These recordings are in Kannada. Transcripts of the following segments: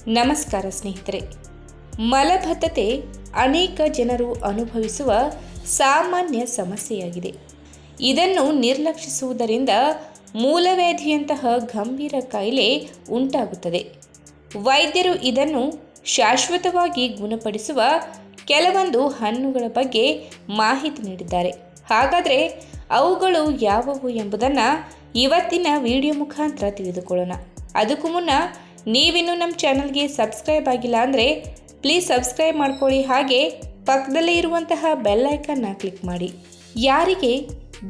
ನಮಸ್ಕಾರ ಸ್ನೇಹಿತರೆ. ಮಲಬದ್ಧತೆ ಅನೇಕ ಜನರು ಅನುಭವಿಸುವ ಸಾಮಾನ್ಯ ಸಮಸ್ಯೆಯಾಗಿದೆ. ಇದನ್ನು ನಿರ್ಲಕ್ಷಿಸುವುದರಿಂದ ಮೂಲವ್ಯಾಧಿಯಂತಹ ಗಂಭೀರ ಕಾಯಿಲೆ ಉಂಟಾಗುತ್ತದೆ. ವೈದ್ಯರು ಇದನ್ನು ಶಾಶ್ವತವಾಗಿ ಗುಣಪಡಿಸುವ ಕೆಲವೊಂದು ಹಣ್ಣುಗಳ ಬಗ್ಗೆ ಮಾಹಿತಿ ನೀಡಿದ್ದಾರೆ. ಹಾಗಾದರೆ ಅವುಗಳು ಯಾವುವು ಎಂಬುದನ್ನು ಇವತ್ತಿನ ವಿಡಿಯೋ ಮುಖಾಂತರ ತಿಳಿದುಕೊಳ್ಳೋಣ. ಅದಕ್ಕೂ ಮುನ್ನ ನೀವಿನ್ನೂ ನಮ್ಮ ಚಾನಲ್ಗೆ ಸಬ್ಸ್ಕ್ರೈಬ್ ಆಗಿಲ್ಲ ಅಂದರೆ ಪ್ಲೀಸ್ ಸಬ್ಸ್ಕ್ರೈಬ್ ಮಾಡ್ಕೊಳ್ಳಿ. ಹಾಗೆ ಪಕ್ಕದಲ್ಲೇ ಇರುವಂತಹ ಬೆಲ್ ಐಕನ್ನ ಕ್ಲಿಕ್ ಮಾಡಿ. ಯಾರಿಗೆ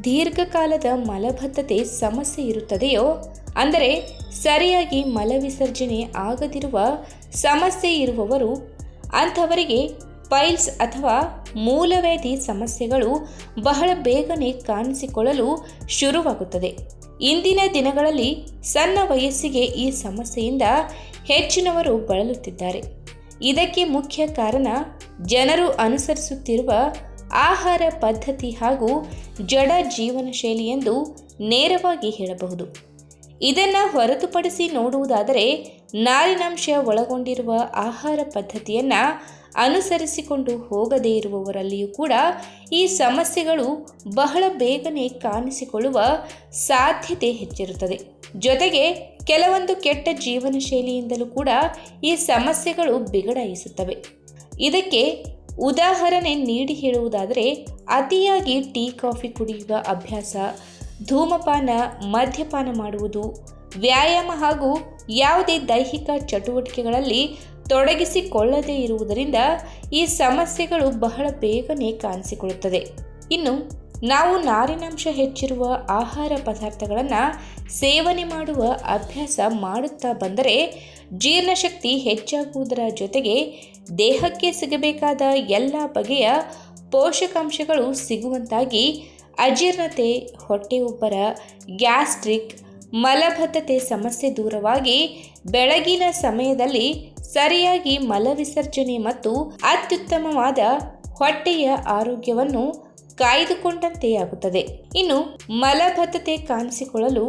ದೀರ್ಘಕಾಲದ ಮಲಬದ್ಧತೆ ಸಮಸ್ಯೆ ಇರುತ್ತದೆಯೋ, ಅಂದರೆ ಸರಿಯಾಗಿ ಮಲವಿಸರ್ಜನೆ ಆಗದಿರುವ ಸಮಸ್ಯೆ ಇರುವವರು, ಅಂಥವರಿಗೆ ಪೈಲ್ಸ್ ಅಥವಾ ಮೂಲವ್ಯಾಧಿ ಸಮಸ್ಯೆಗಳು ಬಹಳ ಬೇಗನೆ ಕಾಣಿಸಿಕೊಳ್ಳಲು ಶುರುವಾಗುತ್ತದೆ. ಇಂದಿನ ದಿನಗಳಲ್ಲಿ ಸಣ್ಣ ವಯಸ್ಸಿಗೆ ಈ ಸಮಸ್ಯೆಯಿಂದ ಹೆಚ್ಚಿನವರು ಬಳಲುತ್ತಿದ್ದಾರೆ. ಇದಕ್ಕೆ ಮುಖ್ಯ ಕಾರಣ ಜನರು ಅನುಸರಿಸುತ್ತಿರುವ ಆಹಾರ ಪದ್ಧತಿ ಹಾಗೂ ಜಡ ಜೀವನ ಶೈಲಿ ಎಂದು ನೇರವಾಗಿ ಹೇಳಬಹುದು. ಇದನ್ನು ಹೊರತುಪಡಿಸಿ ನೋಡುವುದಾದರೆ ನಾರಿನಾಂಶ ಒಳಗೊಂಡಿರುವ ಆಹಾರ ಪದ್ಧತಿಯನ್ನು ಅನುಸರಿಸಿಕೊಂಡು ಹೋಗದೇ ಇರುವವರಲ್ಲಿಯೂ ಕೂಡ ಈ ಸಮಸ್ಯೆಗಳು ಬಹಳ ಬೇಗನೆ ಕಾಣಿಸಿಕೊಳ್ಳುವ ಸಾಧ್ಯತೆ ಹೆಚ್ಚಿರುತ್ತದೆ. ಜೊತೆಗೆ ಕೆಲವೊಂದು ಕೆಟ್ಟ ಜೀವನ ಶೈಲಿಯಿಂದಲೂ ಕೂಡ ಈ ಸಮಸ್ಯೆಗಳು ಬಿಗಡಾಯಿಸುತ್ತವೆ. ಇದಕ್ಕೆ ಉದಾಹರಣೆ ನೀಡಿ ಹೇಳುವುದಾದರೆ ಅತಿಯಾಗಿ ಟೀ ಕಾಫಿ ಕುಡಿಯುವ ಅಭ್ಯಾಸ, ಧೂಮಪಾನ, ಮದ್ಯಪಾನ ಮಾಡುವುದು, ವ್ಯಾಯಾಮ ಹಾಗೂ ಯಾವುದೇ ದೈಹಿಕ ಚಟುವಟಿಕೆಗಳಲ್ಲಿ ತೊಡಗಿಸಿಕೊಳ್ಳದೇ ಇರುವುದರಿಂದ ಈ ಸಮಸ್ಯೆಗಳು ಬಹಳ ಬೇಗನೆ ಕಾಣಿಸಿಕೊಳ್ಳುತ್ತದೆ. ಇನ್ನು ನಾವು ನಾರಿನಾಂಶ ಹೆಚ್ಚಿರುವ ಆಹಾರ ಪದಾರ್ಥಗಳನ್ನು ಸೇವನೆ ಮಾಡುವ ಅಭ್ಯಾಸ ಮಾಡುತ್ತಾ ಬಂದರೆ ಜೀರ್ಣಶಕ್ತಿ ಹೆಚ್ಚಾಗುವುದರ ಜೊತೆಗೆ ದೇಹಕ್ಕೆ ಸಿಗಬೇಕಾದ ಎಲ್ಲ ಬಗೆಯ ಪೋಷಕಾಂಶಗಳು ಸಿಗುವಂತಾಗಿ ಅಜೀರ್ಣತೆ, ಹೊಟ್ಟೆ ಉಬ್ಬರ, ಗ್ಯಾಸ್ಟ್ರಿಕ್, ಮಲಬದ್ಧತೆ ಸಮಸ್ಯೆ ದೂರವಾಗಿ ಬೆಳಗಿನ ಸಮಯದಲ್ಲಿ ಸರಿಯಾಗಿ ಮಲವಿಸರ್ಜನೆ ಮತ್ತು ಅತ್ಯುತ್ತಮವಾದ ಹೊಟ್ಟೆಯ ಆರೋಗ್ಯವನ್ನು ಕಾಯ್ದುಕೊಂಡಂತೆಯಾಗುತ್ತದೆ. ಇನ್ನು ಮಲಬದ್ಧತೆ ಕಾಣಿಸಿಕೊಳ್ಳಲು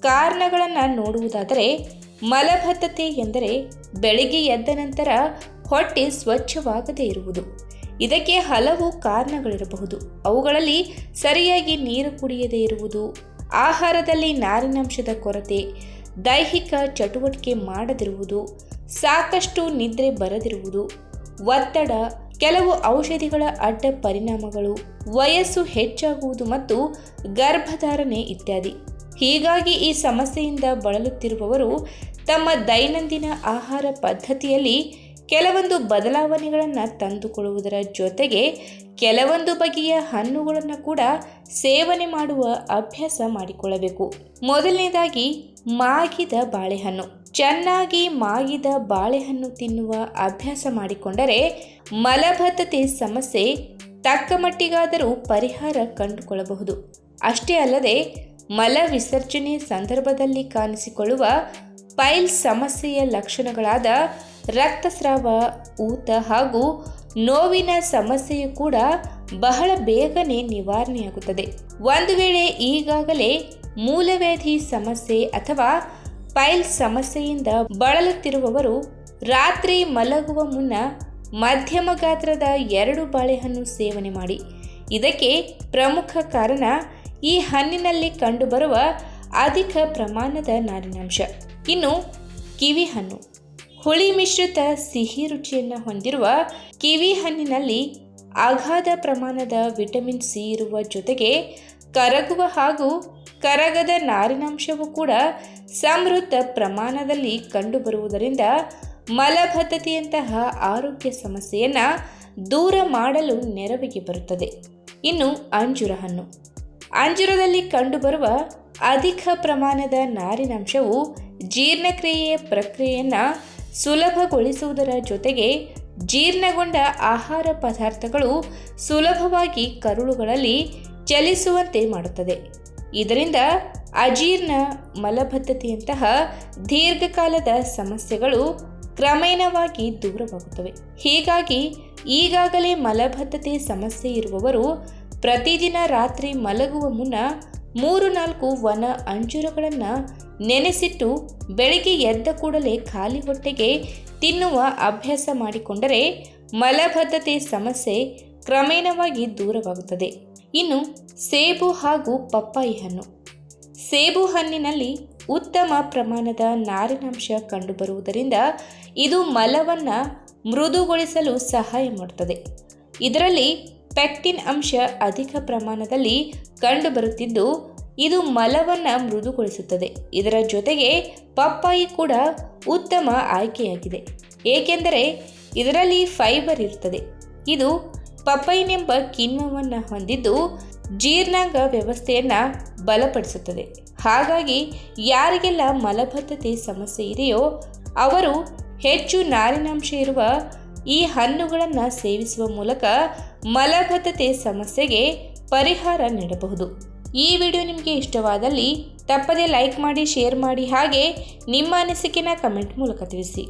ಕಾರಣಗಳನ್ನು ನೋಡುವುದಾದರೆ, ಮಲಬದ್ಧತೆ ಎಂದರೆ ಬೆಳಗ್ಗೆ ಎದ್ದ ನಂತರ ಹೊಟ್ಟೆ ಸ್ವಚ್ಛವಾಗದೇ ಇರುವುದು. ಇದಕ್ಕೆ ಹಲವು ಕಾರಣಗಳಿರಬಹುದು. ಅವುಗಳಲ್ಲಿ ಸರಿಯಾಗಿ ನೀರು ಕುಡಿಯದೇ ಇರುವುದು, ಆಹಾರದಲ್ಲಿ ನಾರಿನಾಂಶದ ಕೊರತೆ, ದೈಹಿಕ ಚಟುವಟಿಕೆ ಮಾಡದಿರುವುದು, ಸಾಕಷ್ಟು ನಿದ್ರೆ ಬರದಿರುವುದು, ಒತ್ತಡ, ಕೆಲವು ಔಷಧಿಗಳ ಅಡ್ಡ ಪರಿಣಾಮಗಳು, ವಯಸ್ಸು ಹೆಚ್ಚಾಗುವುದು ಮತ್ತು ಗರ್ಭಧಾರಣೆ ಇತ್ಯಾದಿ. ಹೀಗಾಗಿ ಈ ಸಮಸ್ಯೆಯಿಂದ ಬಳಲುತ್ತಿರುವವರು ತಮ್ಮ ದೈನಂದಿನ ಆಹಾರ ಪದ್ಧತಿಯಲ್ಲಿ ಕೆಲವೊಂದು ಬದಲಾವಣೆಗಳನ್ನು ತಂದುಕೊಳ್ಳುವುದರ ಜೊತೆಗೆ ಕೆಲವೊಂದು ಬಗೆಯ ಹಣ್ಣುಗಳನ್ನು ಕೂಡ ಸೇವನೆ ಮಾಡುವ ಅಭ್ಯಾಸ ಮಾಡಿಕೊಳ್ಳಬೇಕು. ಮೊದಲನೇದಾಗಿ ಮಾಗಿದ ಬಾಳೆಹಣ್ಣು. ಚೆನ್ನಾಗಿ ಮಾಗಿದ ಬಾಳೆಹಣ್ಣು ತಿನ್ನುವ ಅಭ್ಯಾಸ ಮಾಡಿಕೊಂಡರೆ ಮಲಬದ್ಧತೆ ಸಮಸ್ಯೆ ತಕ್ಕ ಮಟ್ಟಿಗಾದರೂ ಪರಿಹಾರ ಕಂಡುಕೊಳ್ಳಬಹುದು. ಅಷ್ಟೇ ಅಲ್ಲದೆ ಮಲ ವಿಸರ್ಜನೆ ಸಂದರ್ಭದಲ್ಲಿ ಕಾಣಿಸಿಕೊಳ್ಳುವ ಪೈಲ್ಸ್ ಸಮಸ್ಯೆಯ ಲಕ್ಷಣಗಳಾದ ರಕ್ತಸ್ರಾವ, ಊತ ಹಾಗೂ ನೋವಿನ ಸಮಸ್ಯೆಯು ಕೂಡ ಬಹಳ ಬೇಗನೆ ನಿವಾರಣೆಯಾಗುತ್ತದೆ. ಒಂದು ವೇಳೆ ಈಗಾಗಲೇ ಮೂಲವ್ಯಾಧಿ ಸಮಸ್ಯೆ ಅಥವಾ ಪೈಲ್ಸ್ ಸಮಸ್ಯೆಯಿಂದ ಬಳಲುತ್ತಿರುವವರು ರಾತ್ರಿ ಮಲಗುವ ಮುನ್ನ ಮಧ್ಯಮ ಗಾತ್ರದ 2 ಬಾಳೆಹಣ್ಣು ಸೇವನೆ ಮಾಡಿ. ಇದಕ್ಕೆ ಪ್ರಮುಖ ಕಾರಣ ಈ ಹಣ್ಣಿನಲ್ಲಿ ಕಂಡುಬರುವ ಅಧಿಕ ಪ್ರಮಾಣದ ನಾರಿನಾಂಶ. ಇನ್ನು ಕಿವಿ ಹಣ್ಣು. ಹುಳಿ ಮಿಶ್ರಿತ ಸಿಹಿ ರುಚಿಯನ್ನು ಹೊಂದಿರುವ ಕಿವಿ ಹಣ್ಣಿನಲ್ಲಿ ಅಗಾಧ ಪ್ರಮಾಣದ ವಿಟಮಿನ್ ಸಿ ಇರುವ ಜೊತೆಗೆ ಕರಗುವ ಹಾಗೂ ಕರಗದ ನಾರಿನಾಂಶವೂ ಕೂಡ ಸಮೃದ್ಧ ಪ್ರಮಾಣದಲ್ಲಿ ಕಂಡುಬರುವುದರಿಂದ ಮಲಬದ್ಧತೆಯಂತಹ ಆರೋಗ್ಯ ಸಮಸ್ಯೆಯನ್ನು ದೂರ ಮಾಡಲು ನೆರವಿಗೆ ಬರುತ್ತದೆ. ಇನ್ನು ಅಂಜೂರ ಹಣ್ಣು. ಅಂಜೂರದಲ್ಲಿ ಕಂಡುಬರುವ ಅಧಿಕ ಪ್ರಮಾಣದ ನಾರಿನಾಂಶವು ಜೀರ್ಣಕ್ರಿಯೆಯ ಪ್ರಕ್ರಿಯೆಯನ್ನು ಸುಲಭಗೊಳಿಸುವುದರ ಜೊತೆಗೆ ಜೀರ್ಣಗೊಂಡ ಆಹಾರ ಪದಾರ್ಥಗಳು ಸುಲಭವಾಗಿ ಕರುಳುಗಳಲ್ಲಿ ಚಲಿಸುವಂತೆ ಮಾಡುತ್ತದೆ. ಇದರಿಂದ ಅಜೀರ್ಣ, ಮಲಬದ್ಧತೆಯಂತಹ ದೀರ್ಘಕಾಲದ ಸಮಸ್ಯೆಗಳು ಕ್ರಮೇಣವಾಗಿ ದೂರವಾಗುತ್ತವೆ. ಹೀಗಾಗಿ ಈಗಾಗಲೇ ಮಲಬದ್ಧತೆ ಸಮಸ್ಯೆ ಇರುವವರು ಪ್ರತಿದಿನ ರಾತ್ರಿ ಮಲಗುವ ಮುನ್ನ 3-4 ಒಣ ಅಂಜೂರಗಳನ್ನು ನೆನೆಸಿಟ್ಟು ಬೆಳಿಗ್ಗೆ ಎದ್ದ ಕೂಡಲೇ ಖಾಲಿ ಹೊಟ್ಟೆಗೆ ತಿನ್ನುವ ಅಭ್ಯಾಸ ಮಾಡಿಕೊಂಡರೆ ಮಲಬದ್ಧತೆ ಸಮಸ್ಯೆ ಕ್ರಮೇಣವಾಗಿ ದೂರವಾಗುತ್ತದೆ. ಇನ್ನು ಸೇಬು ಹಾಗೂ ಪಪ್ಪಾಯಿ ಹಣ್ಣು. ಸೇಬು ಹಣ್ಣಿನಲ್ಲಿ ಉತ್ತಮ ಪ್ರಮಾಣದ ನಾರಿನಾಂಶ ಕಂಡುಬರುವುದರಿಂದ ಇದು ಮಲವನ್ನು ಮೃದುಗೊಳಿಸಲು ಸಹಾಯ ಮಾಡುತ್ತದೆ. ಇದರಲ್ಲಿ ಪೆಕ್ಟಿನ್ ಅಂಶ ಅಧಿಕ ಪ್ರಮಾಣದಲ್ಲಿ ಕಂಡುಬರುತ್ತಿದ್ದು ಇದು ಮಲವನ್ನು ಮೃದುಗೊಳಿಸುತ್ತದೆ. ಇದರ ಜೊತೆಗೆ ಪಪ್ಪಾಯಿ ಕೂಡ ಉತ್ತಮ ಆಯ್ಕೆಯಾಗಿದೆ, ಏಕೆಂದರೆ ಇದರಲ್ಲಿ ಫೈಬರ್ ಇರುತ್ತದೆ. ಇದು ಪಪೈನೆಂಬ ಕಿಣ್ವವನ್ನು ಹೊಂದಿದ್ದು ಜೀರ್ಣಾಂಗ ವ್ಯವಸ್ಥೆಯನ್ನು ಬಲಪಡಿಸುತ್ತದೆ. ಹಾಗಾಗಿ ಯಾರಿಗೆಲ್ಲ ಮಲಬದ್ಧತೆ ಸಮಸ್ಯೆ ಇದೆಯೋ ಅವರು ಹೆಚ್ಚು ನಾರಿನಾಂಶ ಇರುವ ಈ ಹಣ್ಣುಗಳನ್ನು ಸೇವಿಸುವ ಮೂಲಕ ಮಲಬದ್ಧತೆ ಸಮಸ್ಯೆಗೆ ಪರಿಹಾರ ನೀಡಬಹುದು. ಈ ವಿಡಿಯೋ ನಿಮಗೆ ಇಷ್ಟವಾದಲ್ಲಿ ತಪ್ಪದೇ ಲೈಕ್ ಮಾಡಿ, ಶೇರ್ ಮಾಡಿ, ಹಾಗೆ ನಿಮ್ಮ ಅನಿಸಿಕೆನ ಕಮೆಂಟ್ ಮೂಲಕ ತಿಳಿಸಿ.